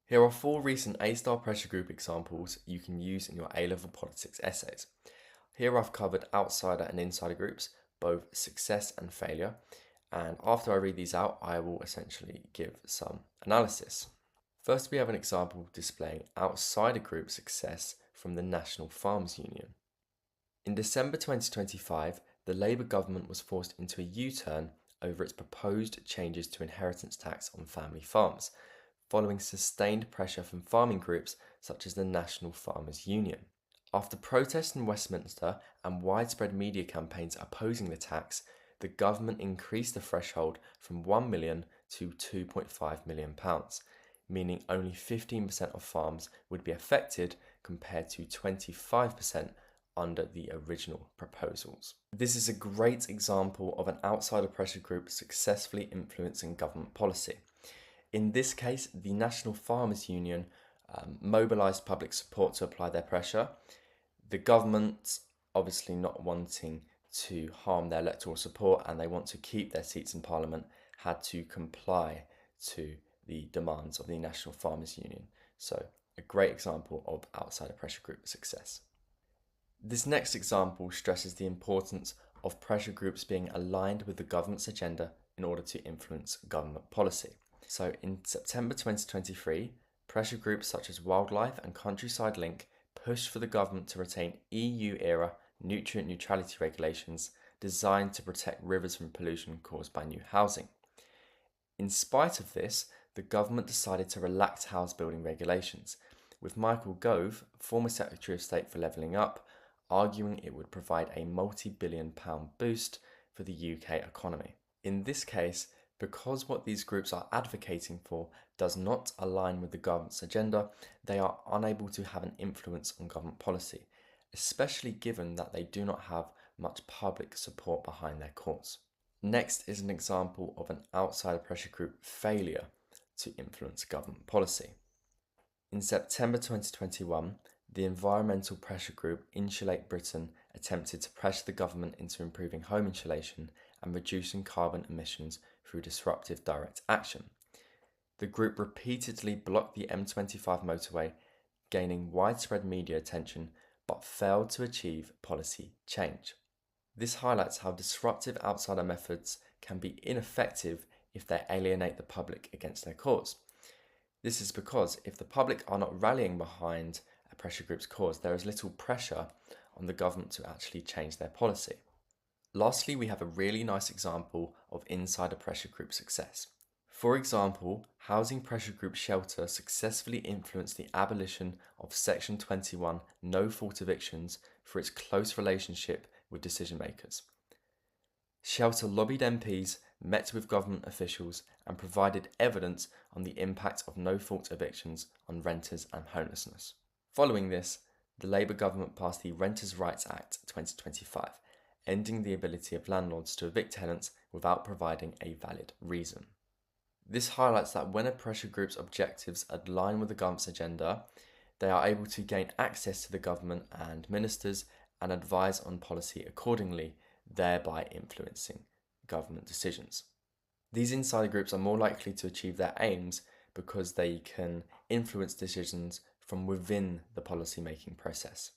Here are 4 recent A-star pressure group examples you can use in your A-level politics essays. Here I've covered outsider and insider groups, both success and failure, and after I read these out, I will essentially give some analysis. First, we have an example displaying outsider group success from the National Farmers Union. In December 2025, the Labour government was forced into a U-turn over its proposed changes to inheritance tax on family farms, following sustained pressure from farming groups such as the National Farmers Union. After protests in Westminster and widespread media campaigns opposing the tax, the government increased the threshold from £1 million to £2.5 million, meaning only 15% of farms would be affected compared to 25% under the original proposals. This is a great example of an outsider pressure group successfully influencing government policy. In this case, the National Farmers Union mobilised public support to apply their pressure. The government, obviously not wanting to harm their electoral support and they want to keep their seats in Parliament, had to comply to the demands of the National Farmers Union. So, a great example of outsider pressure group success. This next example stresses the importance of pressure groups being aligned with the government's agenda in order to influence government policy. So in September 2023, pressure groups such as Wildlife and Countryside Link pushed for the government to retain EU-era nutrient neutrality regulations designed to protect rivers from pollution caused by new housing. In spite of this, the government decided to relax house building regulations, with Michael Gove, former Secretary of State for Levelling Up, arguing it would provide a multi-billion-pound boost for the UK economy. In this case, because what these groups are advocating for does not align with the government's agenda, they are unable to have an influence on government policy, especially given that they do not have much public support behind their cause. Next is an example of an outsider pressure group failure to influence government policy. In September 2021, the environmental pressure group Insulate Britain attempted to pressure the government into improving home insulation and reducing carbon emissions through disruptive direct action. The group repeatedly blocked the M25 motorway, gaining widespread media attention, but failed to achieve policy change. This highlights how disruptive outsider methods can be ineffective if they alienate the public against their cause. This is because if the public are not rallying behind a pressure group's cause, there is little pressure on the government to actually change their policy. Lastly, we have a really nice example of insider pressure group success. For example, housing pressure group Shelter successfully influenced the abolition of Section 21 no-fault evictions through its close relationship with decision makers. Shelter lobbied MPs, met with government officials, and provided evidence on the impact of no-fault evictions on renters and homelessness. Following this, the Labour government passed the Renters' Rights Act 2025, ending the ability of landlords to evict tenants without providing a valid reason. This highlights that when a pressure group's objectives align with the government's agenda, they are able to gain access to the government and ministers and advise on policy accordingly, thereby influencing government decisions. These insider groups are more likely to achieve their aims because they can influence decisions from within the policy-making process.